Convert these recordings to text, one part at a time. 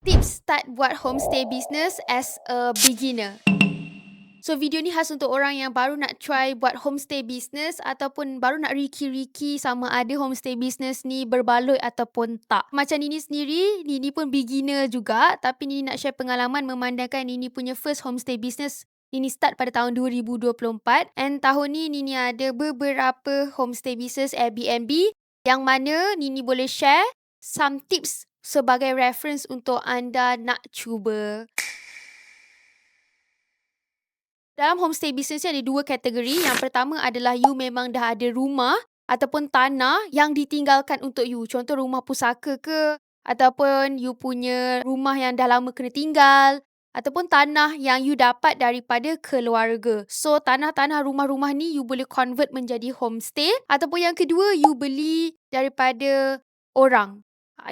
Tips start buat homestay business as a beginner. So video ni khas untuk orang yang baru nak try buat homestay business ataupun baru nak riki-riki sama ada homestay business ni berbaloi ataupun tak. Macam Nini sendiri, Nini pun beginner juga, tapi Nini nak share pengalaman memandangkan Nini punya first homestay business Nini start pada tahun 2024, and tahun ni Nini ada beberapa homestay business Airbnb yang mana Nini boleh share some tips sebagai reference untuk anda nak cuba. Dalam homestay business ni ada dua kategori. Yang pertama adalah you memang dah ada rumah ataupun tanah yang ditinggalkan untuk you. Contoh rumah pusaka ke, ataupun you punya rumah yang dah lama kena tinggal, ataupun tanah yang you dapat daripada keluarga. So tanah-tanah rumah-rumah ni you boleh convert menjadi homestay. Ataupun yang kedua, you beli daripada orang.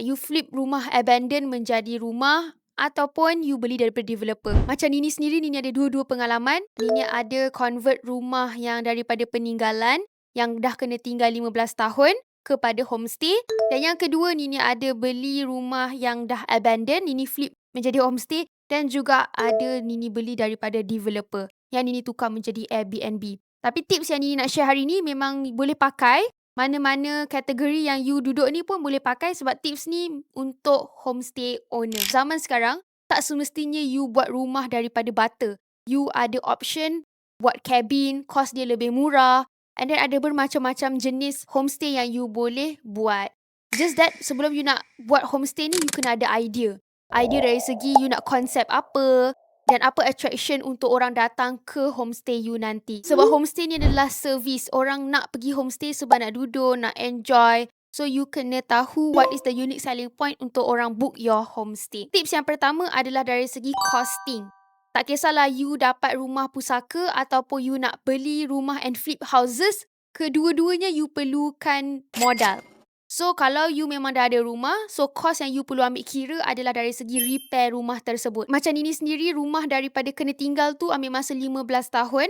You flip rumah abandoned menjadi rumah, ataupun you beli daripada developer. Macam Nini sendiri, Nini ada dua-dua pengalaman. Nini ada convert rumah yang daripada peninggalan, yang dah kena tinggal 15 tahun, kepada homestay. Dan yang kedua, Nini ada beli rumah yang dah abandoned, Nini flip menjadi homestay. Dan juga ada Nini beli daripada developer, yang Nini tukar menjadi Airbnb. Tapi tips yang Nini nak share hari ni memang boleh pakai. Mana-mana kategori yang you duduk ni pun boleh pakai, sebab tips ni untuk homestay owner. Zaman sekarang, tak semestinya you buat rumah daripada bata. You ada option buat cabin, kos dia lebih murah. And then ada bermacam-macam jenis homestay yang you boleh buat. Just that, sebelum you nak buat homestay ni, you kena ada idea. Idea dari segi you nak konsep apa, dan apa attraction untuk orang datang ke homestay you nanti. Sebab homestay ni adalah servis. Orang nak pergi homestay sebab nak duduk, nak enjoy. So you kena tahu what is the unique selling point untuk orang book your homestay. Tips yang pertama adalah dari segi costing. Tak kisahlah you dapat rumah pusaka ataupun you nak beli rumah and flip houses, kedua-duanya you perlukan modal. So kalau you memang dah ada rumah, so cost yang you perlu ambil kira adalah dari segi repair rumah tersebut. Macam Nini sendiri, rumah daripada kena tinggal tu ambil masa 15 tahun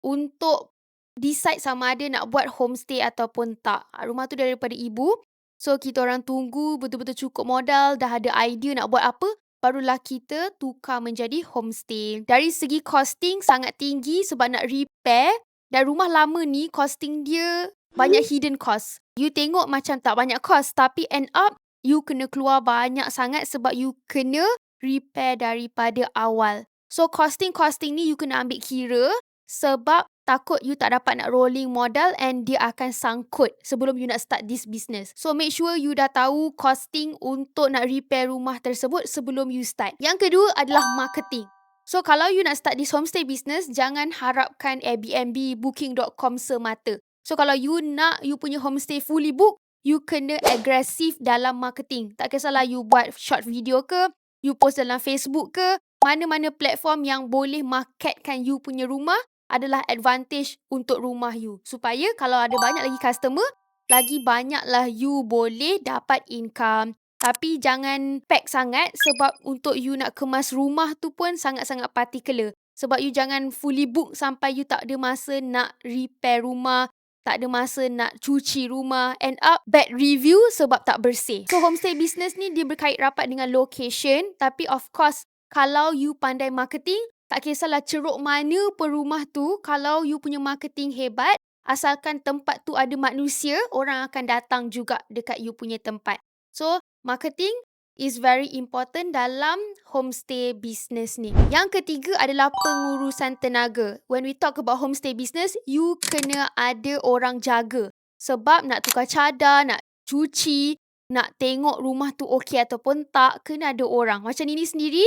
untuk decide sama ada nak buat homestay ataupun tak. Rumah tu daripada ibu, so kita orang tunggu betul-betul cukup modal, dah ada idea nak buat apa, barulah kita tukar menjadi homestay. Dari segi costing sangat tinggi sebab nak repair, dan rumah lama ni costing dia banyak hidden cost. You tengok macam tak banyak cost, tapi end up you kena keluar banyak sangat sebab you kena repair daripada awal. So costing ni you kena ambil kira, sebab takut you tak dapat nak rolling modal and dia akan sangkut sebelum you nak start this business. So make sure you dah tahu costing untuk nak repair rumah tersebut sebelum you start. Yang kedua adalah marketing. So kalau you nak start this homestay business, jangan harapkan Airbnb, Booking.com semata. So kalau you nak you punya homestay fully book, you kena agresif dalam marketing. Tak kisahlah you buat short video ke, you post dalam Facebook ke, mana-mana platform yang boleh marketkan you punya rumah adalah advantage untuk rumah you. Supaya kalau ada banyak lagi customer, lagi banyaklah you boleh dapat income. Tapi jangan pack sangat, sebab untuk you nak kemas rumah tu pun sangat-sangat particular. Sebab you jangan fully book sampai you tak ada masa nak repair rumah, tak ada masa nak cuci rumah, end up bad review sebab tak bersih. So homestay business ni dia berkait rapat dengan location, tapi of course kalau you pandai marketing, tak kisahlah ceruk mana pun rumah tu, kalau you punya marketing hebat, asalkan tempat tu ada manusia, orang akan datang juga dekat you punya tempat. So marketing is very important dalam homestay business ni. Yang ketiga adalah pengurusan tenaga. When we talk about homestay business, you kena ada orang jaga. Sebab nak tukar cadar, nak cuci, nak tengok rumah tu okey ataupun tak, kena ada orang. Macam Nini sendiri,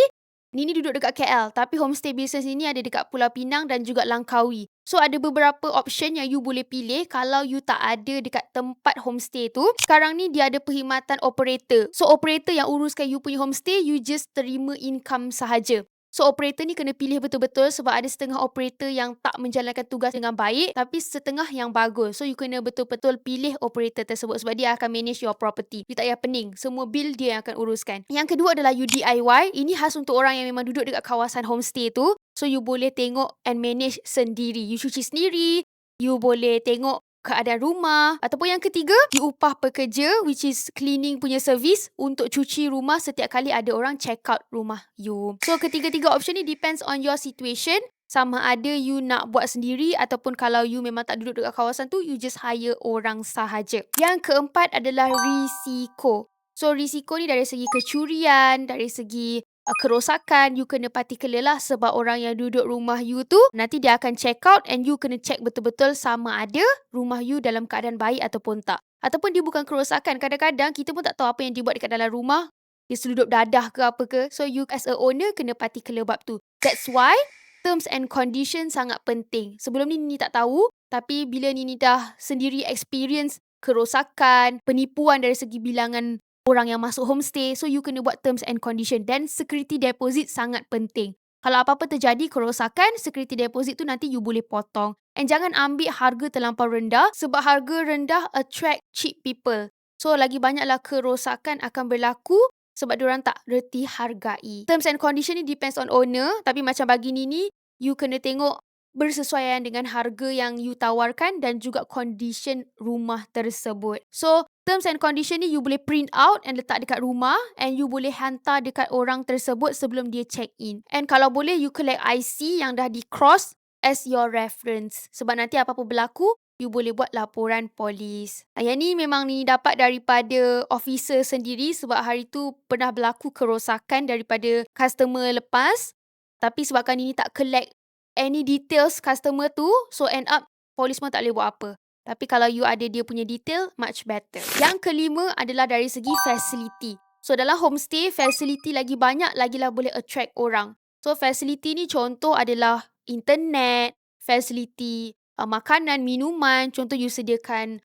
Nini duduk dekat KL, tapi homestay business ini ada dekat Pulau Pinang dan juga Langkawi. So ada beberapa option yang you boleh pilih kalau you tak ada dekat tempat homestay tu. Sekarang ni dia ada perkhidmatan operator. So operator yang uruskan you punya homestay, you just terima income sahaja. So operator ni kena pilih betul-betul sebab ada setengah operator yang tak menjalankan tugas dengan baik, tapi setengah yang bagus. So you kena betul-betul pilih operator tersebut sebab dia akan manage your property. You tak payah pening. Semua bil dia yang akan uruskan. Yang kedua adalah you DIY. Ini khas untuk orang yang memang duduk dekat kawasan homestay tu. So you boleh tengok and manage sendiri. You cuci sendiri. You boleh tengok keadaan rumah. Ataupun yang ketiga, you upah pekerja which is cleaning punya service untuk cuci rumah setiap kali ada orang check out rumah you. So ketiga-tiga option ni depends on your situation. Sama ada you nak buat sendiri ataupun kalau you memang tak duduk dekat kawasan tu, you just hire orang sahaja. Yang keempat adalah risiko. So risiko ni dari segi kecurian, dari segi kerosakan, you kena particular lah sebab orang yang duduk rumah you tu nanti dia akan check out and you kena check betul-betul sama ada rumah you dalam keadaan baik ataupun tak. Ataupun dia bukan kerosakan, kadang-kadang kita pun tak tahu apa yang dia buat dekat dalam rumah. Dia seludup dadah ke apa ke. So you as a owner kena particular bab tu. That's why terms and conditions sangat penting. Sebelum ni Nini tak tahu, tapi bila Nini dah sendiri experience kerosakan, penipuan dari segi bilangan orang yang masuk homestay, so you kena buat terms and condition. Dan security deposit sangat penting. Kalau apa-apa terjadi kerosakan, security deposit tu nanti you boleh potong. And jangan ambil harga terlampau rendah sebab harga rendah attract cheap people. So lagi banyaklah kerosakan akan berlaku sebab diorang tak reti hargai. Terms and condition ni depends on owner. Tapi macam bagi Nini, you kena tengok bersesuaian dengan harga yang you tawarkan dan juga condition rumah tersebut. So, terms and condition ni you boleh print out and letak dekat rumah and you boleh hantar dekat orang tersebut sebelum dia check in. And kalau boleh, you collect IC yang dah di-cross as your reference. Sebab nanti apa-apa berlaku, you boleh buat laporan polis. Yang ni memang ni dapat daripada officer sendiri sebab hari tu pernah berlaku kerosakan daripada customer lepas. Tapi sebabkan ini tak collect any details customer tu, so end up polis pun tak boleh buat apa. Tapi kalau you ada dia punya detail, much better. Yang kelima adalah dari segi facility. So dalam homestay, facility lagi banyak, lagilah boleh attract orang. So facility ni contoh adalah internet, facility makanan, minuman. Contoh you sediakan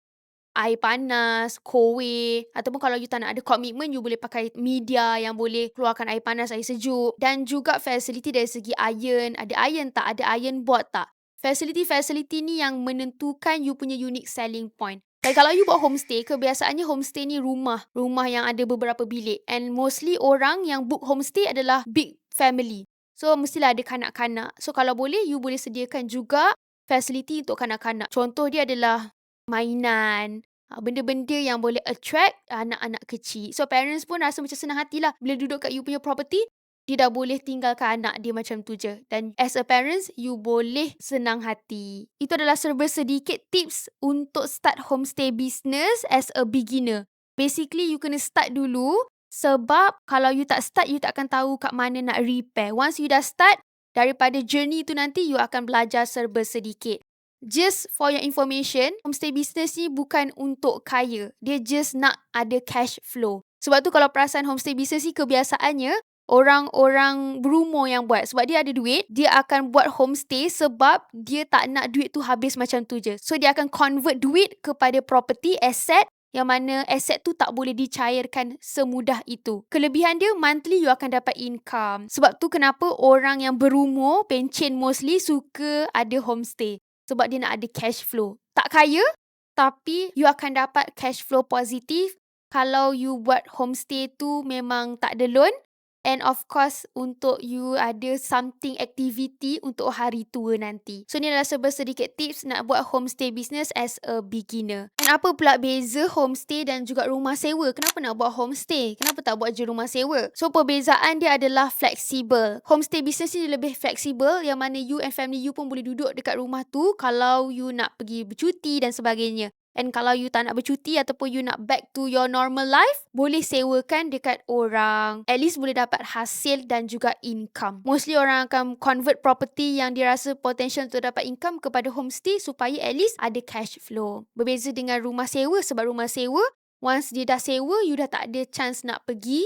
air panas, kowe. Ataupun kalau you tak nak ada komitmen, you boleh pakai media yang boleh keluarkan air panas, air sejuk. Dan juga facility dari segi iron. Ada iron tak? Ada iron board tak? Facility ni yang menentukan you punya unique selling point. Dan kalau you buat homestay, kebiasaannya homestay ni rumah. Rumah yang ada beberapa bilik. And mostly orang yang book homestay adalah big family. So mestilah ada kanak-kanak. So kalau boleh, you boleh sediakan juga facility untuk kanak-kanak. Contoh dia adalah mainan, benda-benda yang boleh attract anak-anak kecil. So parents pun rasa macam senang hatilah bila duduk kat you punya property, dia dah boleh tinggalkan anak dia macam tu je. Dan as a parents, you boleh senang hati. Itu adalah serba sedikit tips untuk start homestay business as a beginner. Basically, you kena start dulu sebab kalau you tak start, you tak akan tahu kat mana nak repair. Once you dah start, daripada journey tu nanti you akan belajar serba sedikit. Just for your information, homestay business ni bukan untuk kaya. Dia just nak ada cash flow. Sebab tu kalau perasan homestay business ni kebiasaannya, orang-orang berumur yang buat. Sebab dia ada duit, dia akan buat homestay sebab dia tak nak duit tu habis macam tu je. So dia akan convert duit kepada property asset yang mana aset tu tak boleh dicairkan semudah itu. Kelebihan dia, monthly you akan dapat income. Sebab tu kenapa orang yang berumur, pencen mostly suka ada homestay. Sebab dia nak ada cash flow. Tak kaya, tapi you akan dapat cash flow positif kalau you buat homestay tu memang tak ada loan. And of course, untuk you ada something activity untuk hari tua nanti. So, ni adalah sedikit tips nak buat homestay business as a beginner. Dan apa pula beza homestay dan juga rumah sewa? Kenapa nak buat homestay? Kenapa tak buat je rumah sewa? So, perbezaan dia adalah fleksibel. Homestay business ni lebih fleksibel yang mana you and family you pun boleh duduk dekat rumah tu kalau you nak pergi bercuti dan sebagainya. And kalau you tak nak bercuti ataupun you nak back to your normal life, boleh sewakan dekat orang. At least boleh dapat hasil dan juga income. Mostly orang akan convert property yang dia rasa potential untuk dapat income kepada homestay supaya at least ada cash flow. Berbeza dengan rumah sewa sebab rumah sewa, once dia dah sewa, you dah tak ada chance nak pergi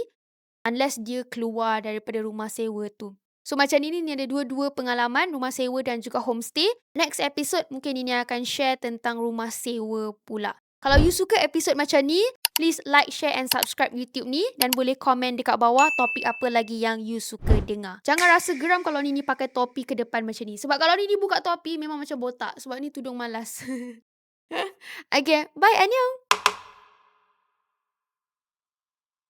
unless dia keluar daripada rumah sewa tu. So macam ni ada dua-dua pengalaman, rumah sewa dan juga homestay. Next episode mungkin ini akan share tentang rumah sewa pula. Kalau you suka episode macam ni, please like, share and subscribe YouTube ni. Dan boleh komen dekat bawah topik apa lagi yang you suka dengar. Jangan rasa geram kalau Nini pakai topi ke depan macam ni. Sebab kalau Nini buka topi memang macam botak. Sebab ni tudung malas. Okay, bye, annyeong.